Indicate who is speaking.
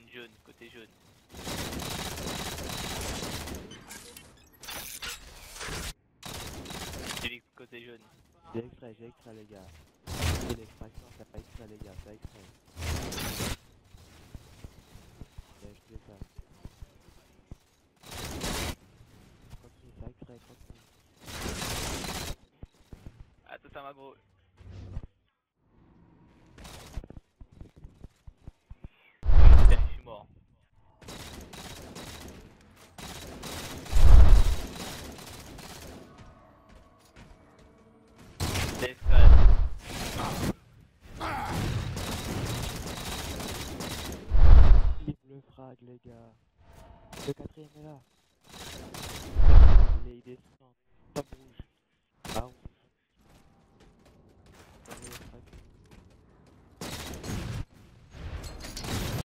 Speaker 1: Vienne jaune, côté jaune. Félix, côté jaune.
Speaker 2: J'ai extrait les gars. C'est l'extraction, c'est pas extrait les gars, c'est extrait. J'ai acheté ça. Continue, c'est extrait, continue.
Speaker 1: Ah, tout ça m'a gros. Putain, je suis mort. L'escalade.
Speaker 2: Vive le frag les gars. Le quatrième est là. Il descend.